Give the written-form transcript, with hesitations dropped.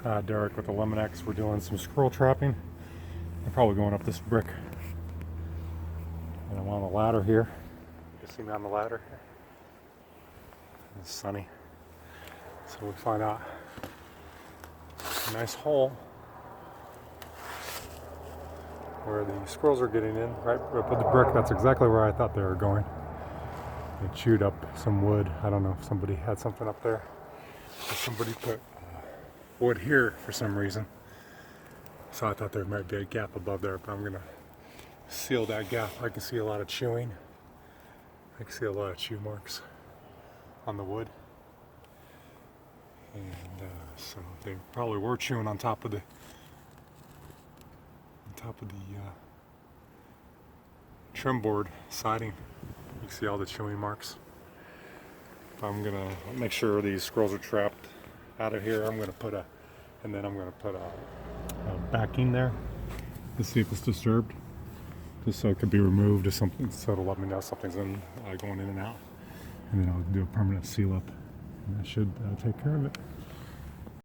Derek with Eliminex. We're doing some squirrel trapping. I'm probably going up this brick. And I'm on the ladder here. You can see me on the ladder. It's sunny. So we find out a nice hole where the squirrels are getting in. Right where I put the brick, that's exactly where I thought they were going. They chewed up some wood. I don't know if somebody had something up there. Or somebody put wood here for some reason. So I thought there might be a gap above there, but I'm gonna seal that gap. I can see a lot of chewing. I can see a lot of chew marks on the wood. And so they probably were chewing on top of the trim board siding. You can see all the chewing marks. I'm gonna make sure these squirrels are trapped out of here. I'm gonna put a backing there to see if it's disturbed, just so it could be removed or something, so it'll let me know something's in going in and out. And then I'll do a permanent seal up, and that should take care of it.